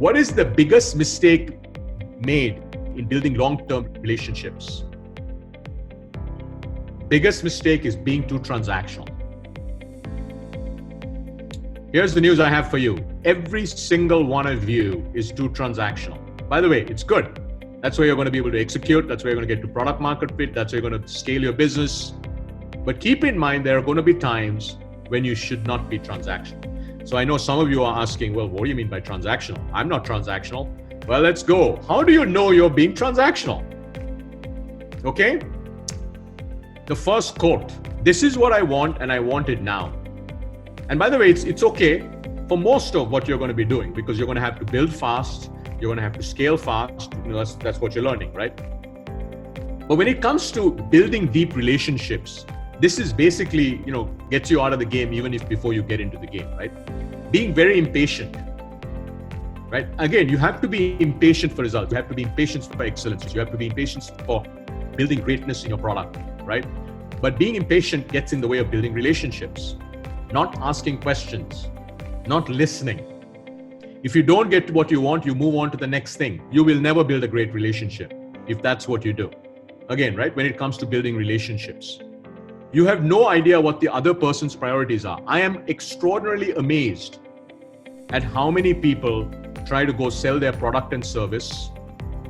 What is the biggest mistake made in building long-term relationships? Biggest mistake is being too transactional. Here's the news I have for you. Every single one of you is too transactional. By the way, it's good. That's where you're going to be able to execute. That's where you're going to get to product market fit. That's where you're going to scale your business. But keep in mind, there are going to be times when you should not be transactional. So I know some of you are asking, well, what do you mean by transactional? I'm not transactional. Well, let's go. How do you know you're being transactional? Okay. The first quote, this is what I want and I want it now. And by the way, it's okay for most of what you're going to be doing, because you're going to have to build fast. You're going to have to scale fast. That's what you're learning, right? But when it comes to building deep relationships, this is basically, gets you out of the game even if before you get into the game, right? Being very impatient, right? Again, you have to be impatient for results. You have to be impatient for excellence. You have to be impatient for building greatness in your product, right? But being impatient gets in the way of building relationships, not asking questions, not listening. If you don't get what you want, you move on to the next thing. You will never build a great relationship if that's what you do. Again, right? When it comes to building relationships, you have no idea what the other person's priorities are. I am extraordinarily amazed at how many people try to go sell their product and service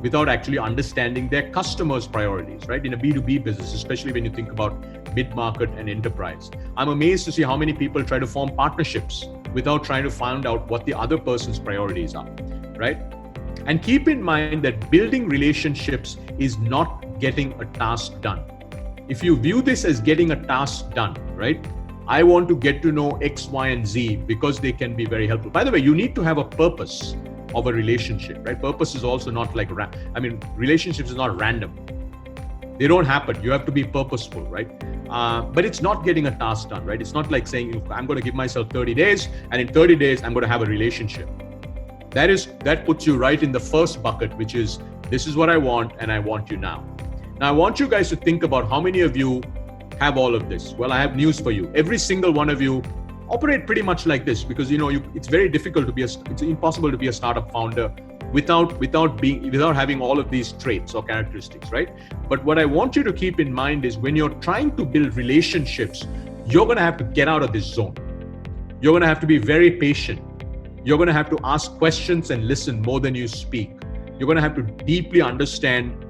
without actually understanding their customers' priorities, right? In a B2B business, especially when you think about mid-market and enterprise. I'm amazed to see how many people try to form partnerships without trying to find out what the other person's priorities are, right? And keep in mind that building relationships is not getting a task done. If you view this as getting a task done, right? I want to get to know X, Y, and Z because they can be very helpful. By the way, you need to have a purpose of a relationship, right? Purpose is also not like, relationships is not random. They don't happen. You have to be purposeful, right? But it's not getting a task done, right? It's not like saying, I'm going to give myself 30 days and in 30 days, I'm going to have a relationship. That puts you right in the first bucket, which is, this is what I want and I want you now. Now, I want you guys to think about how many of you have all of this. Well, I have news for you. Every single one of you operate pretty much like this because, it's very difficult it's impossible to be a startup founder without having all of these traits or characteristics, right? But what I want you to keep in mind is when you're trying to build relationships, you're going to have to get out of this zone. You're going to have to be very patient. You're going to have to ask questions and listen more than you speak. You're going to have to deeply understand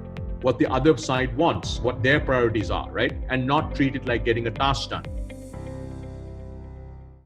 what the other side wants, what their priorities are, right? And not treat it like getting a task done.